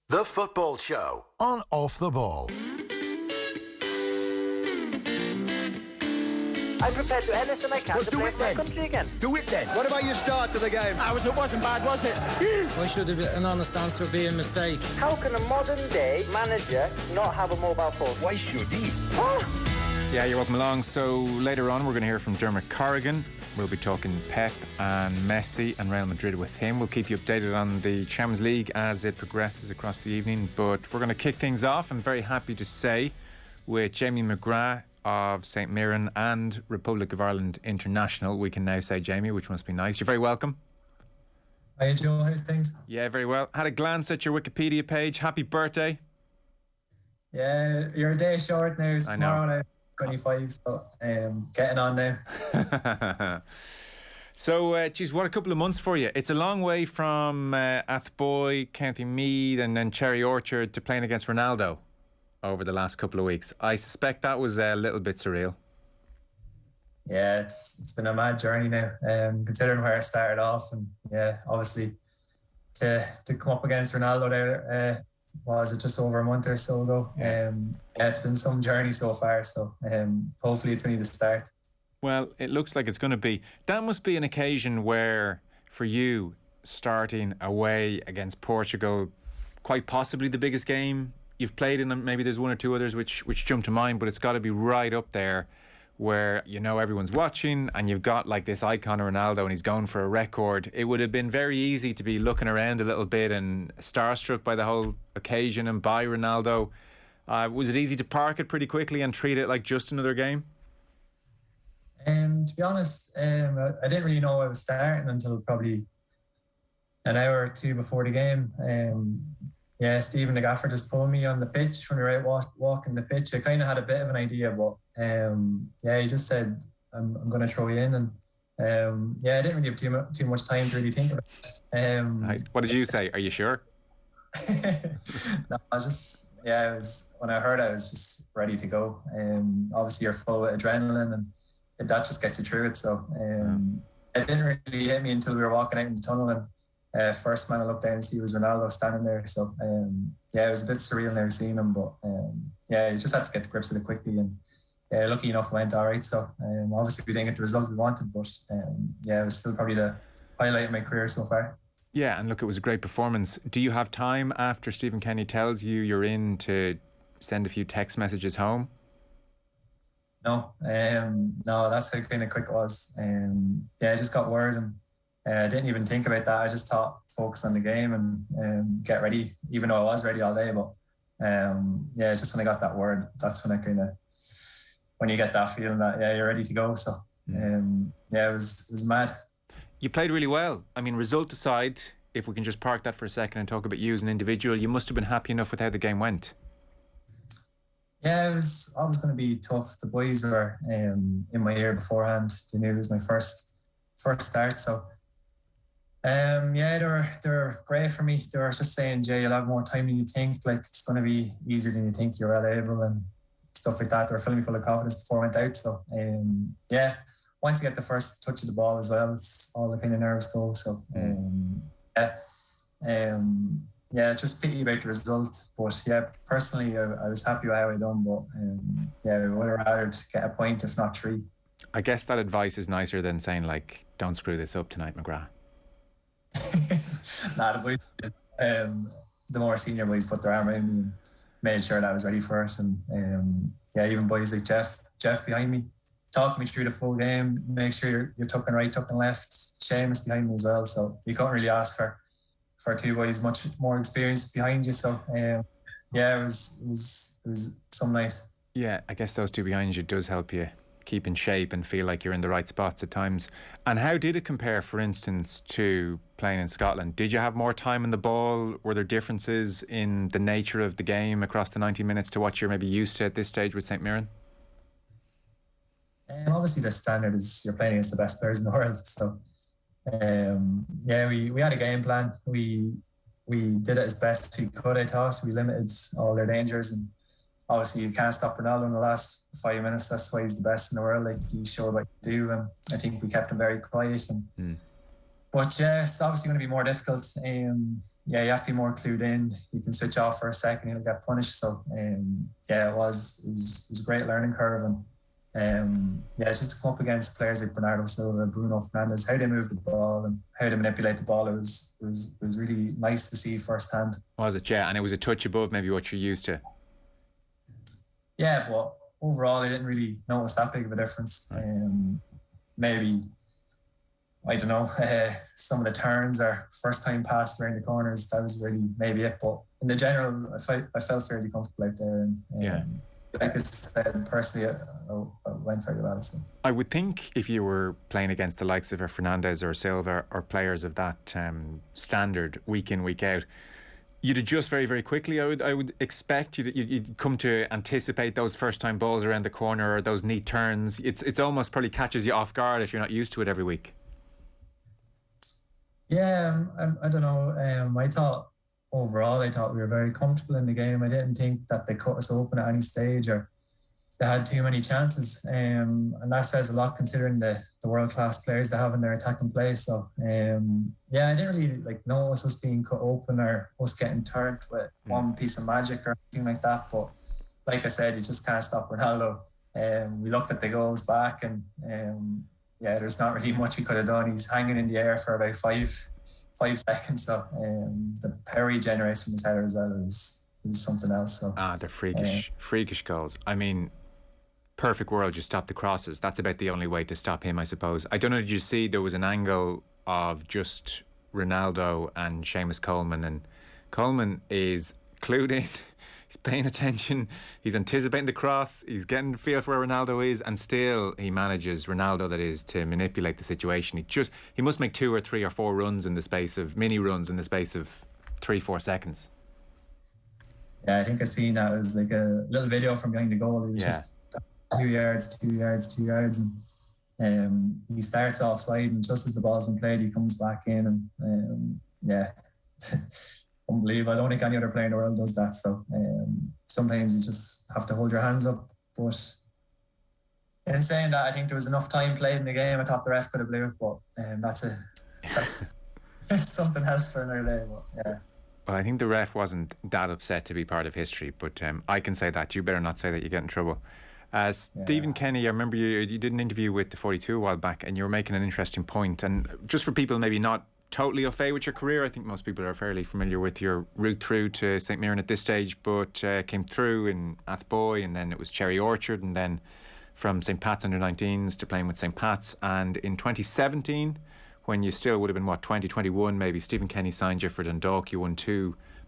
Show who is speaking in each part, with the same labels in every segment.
Speaker 1: The Football Show on Off the Ball.
Speaker 2: I'm prepared to do anything I can to play for my country again.
Speaker 3: Do it then. What about your start to the game?
Speaker 2: It wasn't bad, was it?
Speaker 4: Why should an honest answer be a mistake?
Speaker 2: How can a modern day manager not have a mobile phone?
Speaker 3: Why should he?
Speaker 5: Yeah, you're welcome along. So later on we're going to hear from Dermot Corrigan. We'll be talking Pep and Messi and Real Madrid with him. We'll keep you updated on the Champions League as it progresses across the evening. But we're going to kick things off, I'm very happy to say, with Jamie McGrath of St Mirren and Republic of Ireland International. We can now say Jamie, which must be nice. You're very welcome.
Speaker 6: Hi Joe, how's things?
Speaker 5: Yeah, very well. Had a glance at your Wikipedia page. Happy birthday.
Speaker 6: Yeah, you're a day short now. It's tomorrow now, 25, so getting on now.
Speaker 5: So, geez, what a couple of months for you. It's a long way from Athboy, County Meath and then Cherry Orchard to playing against Ronaldo over the last couple of weeks. I suspect that was a little bit surreal.
Speaker 6: Yeah, it's been a mad journey now, considering where I started off, and yeah, obviously to come up against Ronaldo there, was it just over a month or so ago? Yeah, it's been some journey so far, so hopefully it's only the start.
Speaker 5: Well, it looks like it's going to be. That must be an occasion where, for you, starting away against Portugal, quite possibly the biggest game you've played in. Maybe there's one or two others which jump to mind, but it's got to be right up there where you know everyone's watching and you've got like this icon of Ronaldo and he's going for a record. It would have been very easy to be looking around a little bit and starstruck by the whole occasion and by Ronaldo. Was it easy to park it pretty quickly and treat it like just another game?
Speaker 6: To be honest, I didn't really know I was starting until probably an hour or two before the game. Yeah, Stephen the gaffer just pulled me on the pitch when we were out walking the pitch. I kind of had a bit of an idea, but yeah, he just said, I'm going to throw you in. And yeah, I didn't really have too much time to really think about it.
Speaker 5: Right. What did you say? Are you sure?
Speaker 6: No, I was when I heard it, I was just ready to go. Obviously, you're full of adrenaline and that just gets you through it. So it didn't really hit me until we were walking out in the tunnel, and first man I looked down and see was Ronaldo standing there. So yeah, it was a bit surreal never seeing him, but yeah, you just had to get to grips with it quickly, and lucky enough it went all right. So obviously we didn't get the result we wanted, but yeah, it was still probably the highlight of my career so far.
Speaker 5: Yeah, and look, it was a great performance. Do you have time after Stephen Kenny tells you you're in to send a few text messages home?
Speaker 6: No, no, that's how kind of quick it was. Yeah, I just got word, and I didn't even think about that. I just thought focus on the game and get ready, even though I was ready all day. But yeah, just when I got that word, that's when I when you get that feeling that yeah, you're ready to go. So yeah, it was mad.
Speaker 5: You played really well. I mean, result aside, if we can just park that for a second and talk about you as an individual, you must have been happy enough with how the game went.
Speaker 6: Yeah, it was always going to be tough. The boys were in my ear beforehand. They knew it was my first start. So yeah, they were great for me. They were just saying, Jay, you'll have more time than you think. Like, it's going to be easier than you think. You're well able and stuff like that. They were filling me full of confidence before I went out. So yeah, once you get the first touch of the ball as well, it's all the kind of nerves go. So yeah, just pity about the result. But yeah, personally, I was happy with how I done. But yeah, I would have rather get a point, if not three.
Speaker 5: I guess that advice is nicer than saying, like, don't screw this up tonight, McGrath.
Speaker 6: Nah, the boys, the more senior boys put their arm around me and made sure that I was ready for it. And yeah, even boys like Jeff behind me, talking me through the full game, make sure you're tucking right, tucking left. Seamus behind me as well. So you can't really ask for two boys much more experience behind you. So yeah, it was some night.
Speaker 5: Yeah, I guess those two behind you does help you keep in shape and feel like you're in the right spots at times. And how did it compare, for instance, to playing in Scotland? Did you have more time in the ball? Were there differences in the nature of the game across the 90 minutes to what you're maybe used to at this stage with St Mirren?
Speaker 6: Obviously the standard is you're playing against the best players in the world. So yeah, we had a game plan. We did it as best we could, I thought. We limited all their dangers, and obviously you can't stop Ronaldo in the last 5 minutes. That's why he's the best in the world. Like, he showed what he do, and I think we kept him very quiet. But yeah, it's obviously going to be more difficult. Yeah, you have to be more clued in. You can switch off for a second, you'll get punished. So yeah, it was a great learning curve. And yeah, it's just to come up against players like Bernardo Silva, Bruno Fernandes, how they move the ball and how they manipulate the ball. It was really nice to see firsthand.
Speaker 5: Was it? Yeah, and it was a touch above maybe what you're used to.
Speaker 6: Yeah, but overall, I didn't really notice that big of a difference. Maybe, I don't know, some of the turns or first time passes around the corners, that was really maybe it. But in the general, I felt fairly comfortable out there. And like I said, personally, I went very well. So.
Speaker 5: I would think if you were playing against the likes of a Fernandes or Silva or players of that standard week in, week out, you'd adjust very, very quickly. I would expect you'd come to anticipate those first time balls around the corner or those neat turns. It's almost probably catches you off guard if you're not used to it every week.
Speaker 6: Yeah, I don't know. I thought overall, we were very comfortable in the game. I didn't think that they cut us open at any stage or they had too many chances. And that says a lot considering the world-class players they have in their attacking play. So, yeah, I didn't really notice us being cut open or us getting turned with one piece of magic or anything like that. But like I said, you just can't stop Ronaldo. We looked at the goals back and yeah, there's not really much we could have done. He's hanging in the air for about five seconds. So the power he generates from his header as well is something else. So
Speaker 5: they're freakish goals. I mean, perfect world, you stop the crosses. That's about the only way to stop him, I suppose. I don't know, did you see there was an angle of just Ronaldo and Seamus Coleman, and Coleman is clued in. He's paying attention, he's anticipating the cross, he's getting the feel for where Ronaldo is, and still he manages, Ronaldo that is, to manipulate the situation. He must make 2 or 3 or 4 runs in the space of, mini runs in the space of 3-4 seconds.
Speaker 6: Yeah, I think I seen that. It was like a little video from behind the goal. He was just 2 yards, and he starts offside, and just as the ball's been played, he comes back in, and yeah. Unbelievable. I don't think any other player in the world does that. So sometimes you just have to hold your hands up. But in saying that, I think there was enough time played in the game. I thought the ref could have blew it, but that's something else for another day. But yeah.
Speaker 5: Well, I think the ref wasn't that upset to be part of history, but I can say that. You better not say that, you get in trouble. Stephen Kenny, I remember you did an interview with the 42 a while back, and you were making an interesting point. And just for people maybe not totally au fait with your career, I think most people are fairly familiar with your route through to St Mirren at this stage, but came through in Athboy, and then it was Cherry Orchard, and then from St Pat's under-19s to playing with St Pat's. And in 2017, when you still would have been 2021 maybe, Stephen Kenny signed you for Dundalk. You won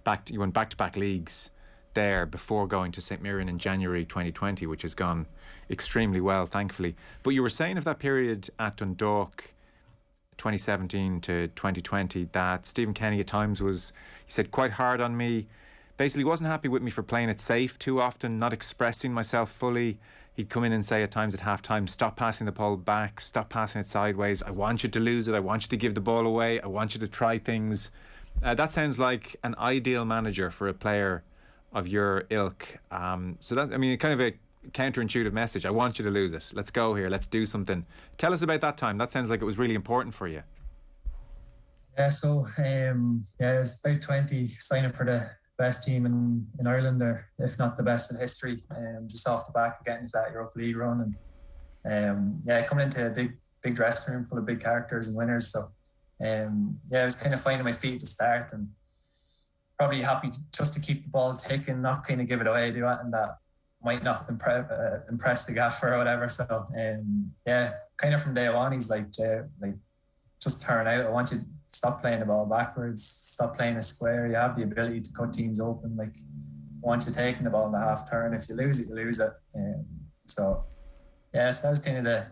Speaker 5: back-to-back leagues there before going to St Mirren in January 2020, which has gone extremely well, thankfully. But you were saying of that period at Dundalk, 2017 to 2020, that Stephen Kenny at times was, he said, quite hard on me. Basically wasn't happy with me for playing it safe too often, not expressing myself fully. He'd come in and say at times at half-time, stop passing the ball back, stop passing it sideways. I want you to lose it. I want you to give the ball away. I want you to try things. That sounds like an ideal manager for a player of your ilk. So that, I mean, kind of a counterintuitive message. I want you to lose it. Let's go here. Let's do something. Tell us about that time. That sounds like it was really important for you.
Speaker 6: Yeah, so it's about 20 signing for the best team in Ireland, or if not the best in history, just off the back of getting to that Europa League run, and coming into a big dressing room full of big characters and winners. So I was kind of finding my feet to start, and probably happy just to keep the ball ticking, not kind of give it away, do it, and that might not impress the gaffer or whatever. So kind of from day one, he's like just turn out. I want you to stop playing the ball backwards, stop playing a square. You have the ability to cut teams open. Like, I want you taking the ball in the half turn. If you lose it, you lose it. So that was kind of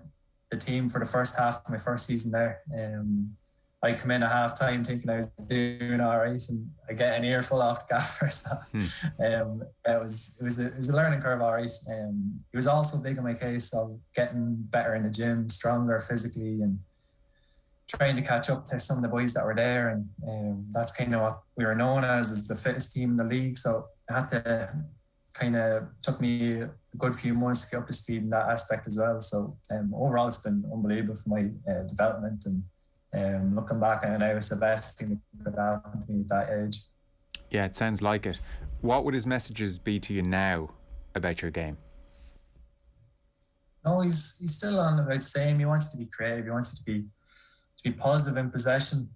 Speaker 6: the team for the first half of my first season there. I come in at half time thinking I was doing all right, and I get an earful off the gaffer. So it was a learning curve, all right. He was also big in my case of getting better in the gym, stronger physically, and trying to catch up to some of the boys that were there. And that's kind of what we were known as the fittest team in the league. So I had to took me a good few months to get up to speed in that aspect as well. So overall, it's been unbelievable for my development, and looking back on it now, it's the best thing that could happen to me at that age.
Speaker 5: Yeah, it sounds like it. What would his messages be to you now about your game?
Speaker 6: No, he's still on about the same. He wants to be creative. He wants it to be positive in possession.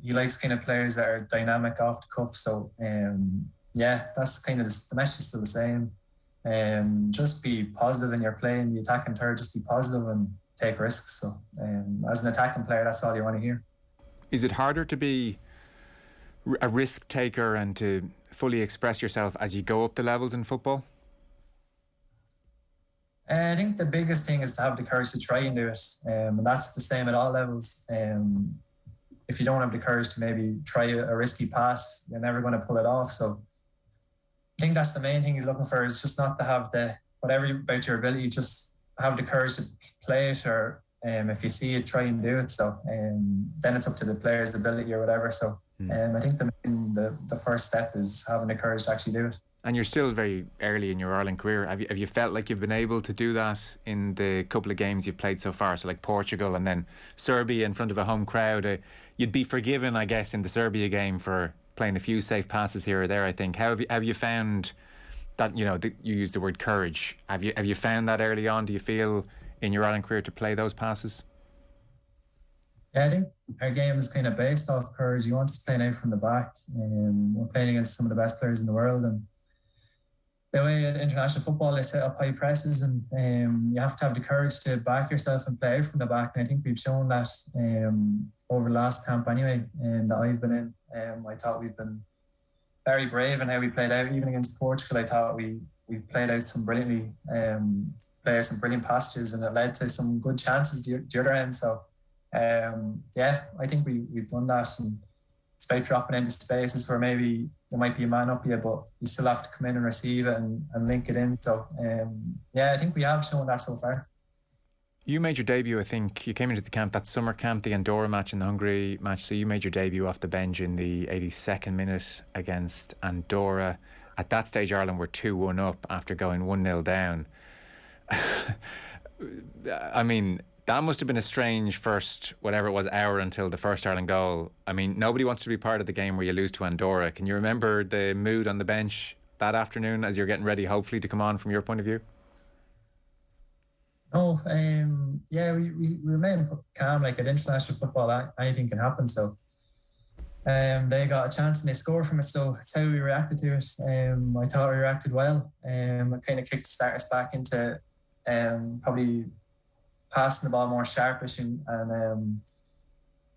Speaker 6: He likes kind of players that are dynamic off the cuff. So yeah, that's kind of the message is still the same. Just be positive in your play in the attacking third. Just be positive and take risks. So as an attacking player, that's all you want to hear.
Speaker 5: Is it harder to be a risk taker and to fully express yourself as you go up the levels in football?
Speaker 6: I think the biggest thing is to have the courage to try and do it. And that's the same at all levels. If you don't have the courage to maybe try a risky pass, you're never going to pull it off. So I think that's the main thing he's looking for, is just not to have whatever about your ability, just have the courage to play it, or if you see it, try and do it. So then it's up to the player's ability or whatever. So I think the first step is having the courage to actually do it.
Speaker 5: And you're still very early in your Ireland career. Have you felt like you've been able to do that in the couple of games you've played so far? So like Portugal and then Serbia in front of a home crowd. You'd be forgiven, I guess, in the Serbia game for playing a few safe passes here or there, I think. How have you found that, you used the word courage. Have you found that early on? Do you feel in your Ireland career to play those passes?
Speaker 6: Yeah, I think our game is kind of based off courage. You want us playing out from the back. We're playing against some of the best players in the world, and the way in international football they set up high presses, and you have to have the courage to back yourself and play out from the back. And I think we've shown that over the last camp anyway, that I've been in. I thought we've been very brave in how we played out. Even against Portugal, I thought we played out some brilliantly, played some brilliant passages, and it led to some good chances the other end. So yeah, I think we've done that, and it's about dropping into spaces where maybe there might be a man up here, but you still have to come in and receive it and link it in. So yeah, I think we have shown that so far.
Speaker 5: You made your debut, I think, you came into the camp, that summer camp, the Andorra match and the Hungary match, so you made your debut off the bench in the 82nd minute against Andorra. At that stage, Ireland were 2-1 up after going 1-0 down. I mean, that must have been a strange first, whatever it was, hour until the first Ireland goal. I mean, nobody wants to be part of the game where you lose to Andorra. Can you remember the mood on the bench that afternoon as you're getting ready, hopefully, to come on from your point of view?
Speaker 6: No, yeah, we remain calm. Like, at international football, anything can happen. So they got a chance and they scored from it. So it's how we reacted to it. I thought we reacted well. It kind of kicked us back into probably passing the ball more sharpish, and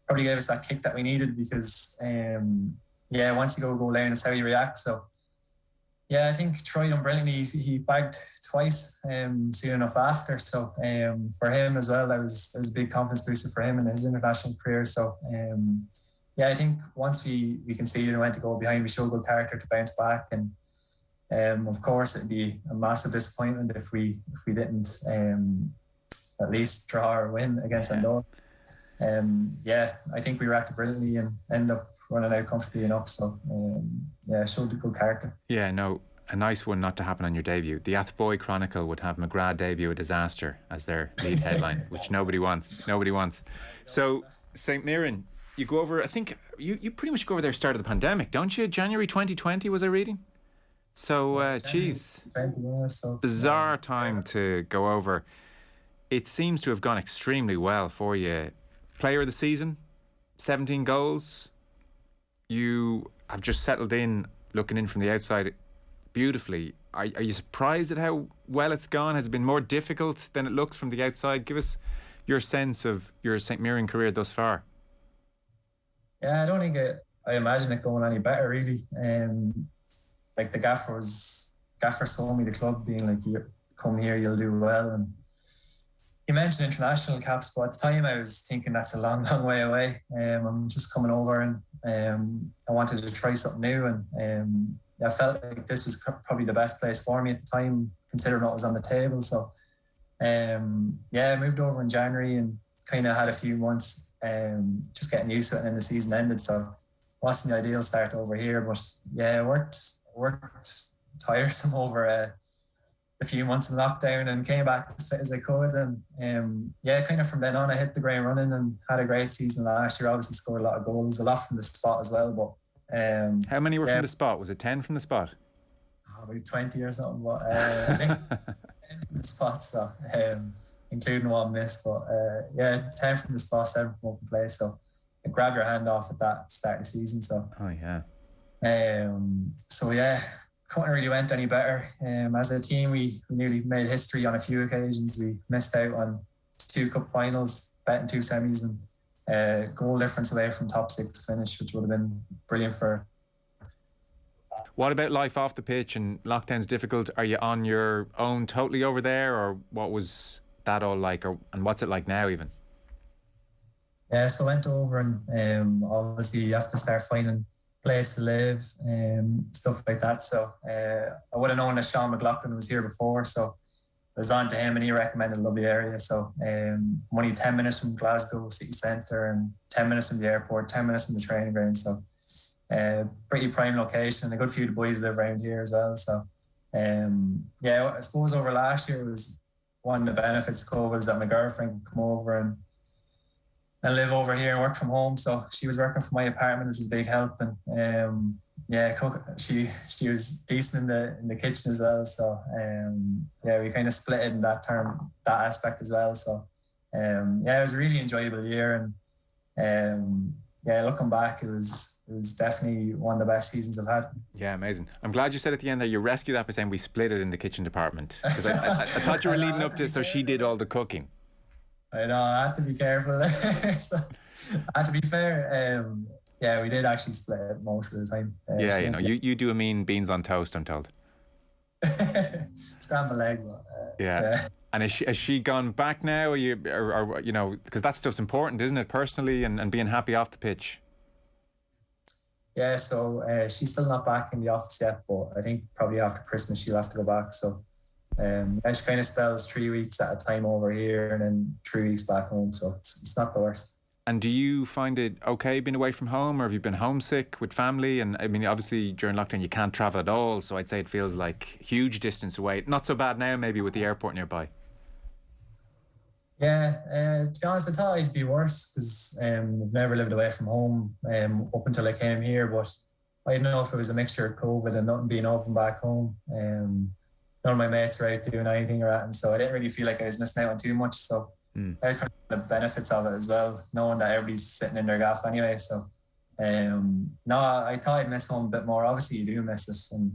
Speaker 6: probably gave us that kick that we needed, because yeah, once you go goal line, it's how you react. So yeah, I think Troy done brilliantly. He bagged twice soon enough after. So for him as well, that was a big confidence booster for him in his international career. So yeah, I think once we conceded and went to go behind, we showed good character to bounce back. And of course, it'd be a massive disappointment if we didn't at least draw or win against Andorra. Yeah, I think we reacted brilliantly and ended up running out comfortably enough. So yeah, showed a good character.
Speaker 5: Yeah, no, a nice one not to happen on your debut. The Athboy Chronicle would have McGrath debut a disaster as their lead headline, which nobody wants. Nobody wants. So St Mirren, you go over, I think you pretty much go over there start of the pandemic, don't you? January 2020 was I reading? So geez, bizarre time to go over. It seems to have gone extremely well for you. Player of the season, 17 goals. You have just settled in, looking in from the outside beautifully. Are you surprised at how well it's gone? Has it been more difficult than it looks from the outside? Give us your sense of your St Mirren career thus far.
Speaker 6: Yeah, I don't think I imagine it going any better, really. Like, the gaffer sold me the club, being like, you come here, you'll do well. And you mentioned international caps, but at the time I was thinking that's a long, long way away. I'm just coming over, and I wanted to try something new, and I felt like this was probably the best place for me at the time, considering what was on the table. So yeah, I moved over in January and kind of had a few months just getting used to it, and then the season ended. So it wasn't the ideal start over here, but yeah, I worked tiresome over a few months in lockdown and came back as fit as I could. And yeah, kind of from then on, I hit the ground running and had a great season last year. Obviously scored a lot of goals, a lot from the spot as well. But
Speaker 5: how many were from the spot? Was it 10 from the spot?
Speaker 6: About 20 or something. But I think 10 from the spot, so including one miss. But yeah, 10 from the spot, 7 from open play. So I grabbed your hand off at that start of the season. So
Speaker 5: oh yeah.
Speaker 6: So yeah, couldn't really went any better. As a team, we nearly made history on a few occasions. We missed out on 2 cup finals, betting 2 semis, and goal difference away from top 6 finish, which would have been brilliant for.
Speaker 5: What about life off the pitch and lockdown's difficult? Are you on your own totally over there, or what was that all like, and what's it like now even?
Speaker 6: Yeah, so I went over and obviously you have to start finding place to live, stuff like that. So I would have known that Sean McLaughlin was here before, so I was on to him and he recommended a lovely area. So I'm only 10 minutes from Glasgow city centre and 10 minutes from the airport, 10 minutes from the training ground. So pretty prime location. A good few of the boys live around here as well. So yeah, I suppose over last year was one of the benefits of COVID was that my girlfriend could come over and live over here and work from home. So she was working from my apartment, which was a big help. And yeah, she was decent in the kitchen as well. So yeah, we kind of split it in that aspect as well. So yeah, it was a really enjoyable year. And yeah, looking back, it was definitely one of the best seasons I've had.
Speaker 5: Yeah, amazing. I'm glad you said at the end that you rescued that by saying we split it in the kitchen department, because I thought you were leading up to so she did all the cooking.
Speaker 6: I know, I had to be careful there. So I had to be fair. Yeah, we did actually split it most of the time.
Speaker 5: Yeah, you know, you do a mean beans on toast, I'm told.
Speaker 6: Scrambled egg. But,
Speaker 5: yeah. And has she gone back now? Or you know, because that stuff's important, isn't it? Personally, and being happy off the pitch.
Speaker 6: Yeah, so she's still not back in the office yet, but I think probably after Christmas she'll have to go back. So she kind of spells 3 weeks at a time over here and then 3 weeks back home. So it's not the worst.
Speaker 5: And do you find it okay being away from home, or have you been homesick with family? And I mean, obviously during lockdown you can't travel at all, so I'd say it feels like huge distance away. Not so bad now, maybe, with the airport nearby.
Speaker 6: Yeah, to be honest, I thought it'd be worse because I've never lived away from home up until I came here. But I didn't know if it was a mixture of COVID and nothing being open back home. None of my mates were out doing anything or that, and so I didn't really feel like I was missing out on too much. So I was kind of the benefits of it as well, knowing that everybody's sitting in their gaff anyway. So no, I thought I'd miss home a bit more. Obviously, you do miss it, and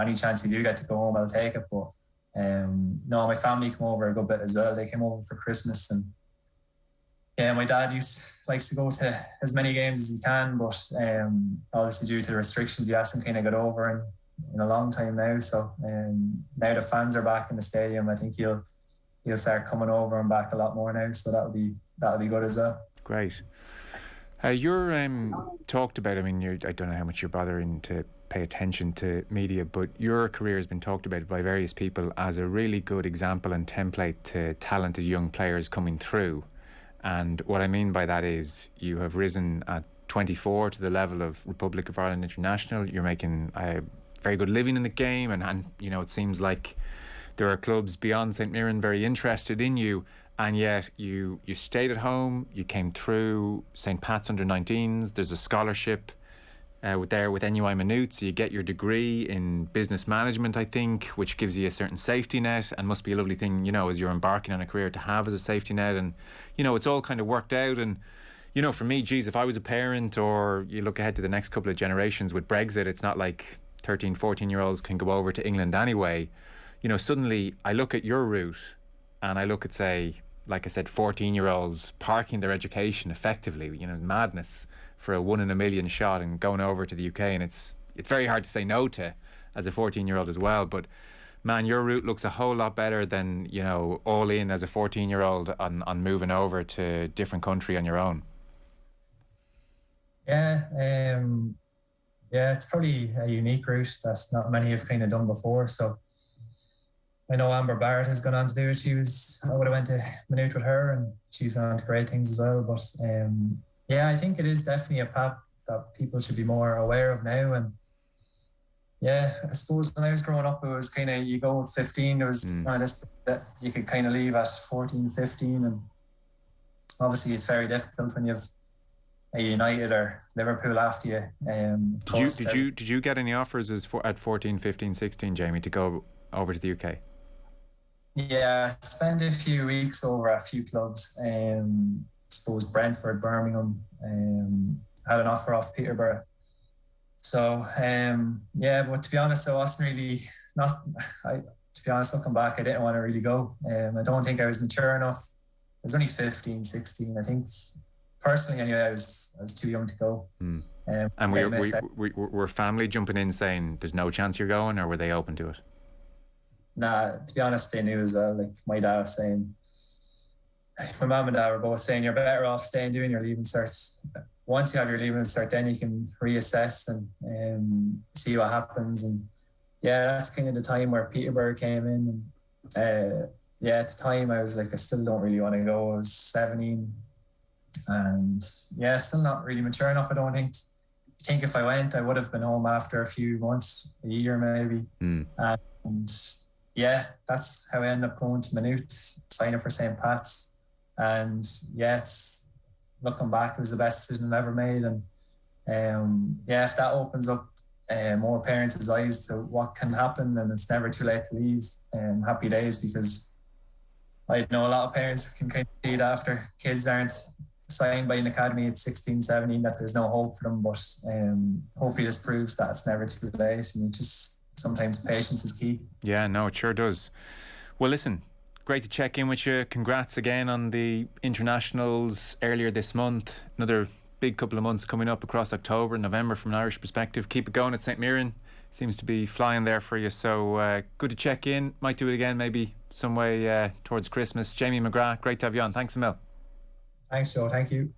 Speaker 6: any chance you do get to go home, I'll take it. But no, my family come over a good bit as well. They came over for Christmas, and yeah, my dad likes to go to as many games as he can, but obviously due to the restrictions, he hasn't kind of got over in a long time now. So now the fans are back in the stadium, I think he'll start coming over and back a lot more now. So that'll be good as well.
Speaker 5: Great. You're talked about. I mean, I don't know how much you're bothering to pay attention to media, but your career has been talked about by various people as a really good example and template to talented young players coming through. And what I mean by that is you have risen at 24 to the level of Republic of Ireland International. You're making a very good living in the game, and you know, it seems like there are clubs beyond St Mirren very interested in you, and yet you stayed at home. You came through St Pat's under-19s. There's a scholarship with NUI Maynooth, so you get your degree in business management, I think, which gives you a certain safety net, and must be a lovely thing, you know, as you're embarking on a career to have as a safety net. And you know, it's all kind of worked out. And you know, for me, geez, if I was a parent, or you look ahead to the next couple of generations with Brexit, it's not like 13, 14-year-olds can go over to England anyway. You know, suddenly I look at your route and I look at, say, like I said, 14-year-olds parking their education effectively, you know, madness for a 1 in a million shot and going over to the UK. And it's very hard to say no to as a 14-year-old as well. But man, your route looks a whole lot better than, you know, all in as a 14-year-old on moving over to a different country on your own.
Speaker 6: Yeah, yeah, it's probably a unique route that not many have kind of done before. So I know Amber Barrett has gone on to do it. I would have went to Maynooth with her, and she's gone on to great things as well. But yeah, I think it is definitely a path that people should be more aware of now. And Yeah, I suppose when I was growing up, it was kind of, you go at 15, there was one of this that you could kind of leave at 14, 15, and obviously it's very difficult when you've a United or Liverpool after you.
Speaker 5: Did you get any offers at 14, 15, 16, Jamie, to go over to the UK?
Speaker 6: Yeah, I spent a few weeks over a few clubs. I suppose Brentford, Birmingham, had an offer off Peterborough. So but to be honest, I wasn't really to be honest, looking back, I didn't want to really go. I don't think I was mature enough. I was only 15, 16. I think personally, anyway, I was too young to go.
Speaker 5: And were family jumping in saying there's no chance you're going, or were they open to it?
Speaker 6: Nah, to be honest, they knew as well. Like my dad was saying, my mum and dad were both saying, you're better off staying doing your leaving cert. Once you have your leaving cert, then you can reassess and see what happens. And yeah, that's kind of the time where Peterborough came in. And at the time I was like, I still don't really want to go. I was 17, and still not really mature enough. I don't think. I think if I went, I would have been home after a few months, a year maybe. And that's how I ended up going to Maynooth, signing for St Pat's. And looking back, it was the best decision I've ever made. And if that opens up more parents' eyes to what can happen, and it's never too late to leave, happy days, because I know a lot of parents can kind of see it after kids aren't signed by an academy at 16, 17, that there's no hope for them. But hopefully this proves that it's never too late, and sometimes patience is key. Yeah, no, it sure does.
Speaker 5: Well, listen, great to check in with you. Congrats again on the internationals earlier this month. Another big couple of months coming up across October and November from an Irish perspective. Keep it going at St Mirren. Seems to be flying there for you. So good to check in. Might do it again maybe some way towards Christmas. Jamie McGrath, great to have you on. Thanks a mil.
Speaker 6: Thanks, Joe. Thank you.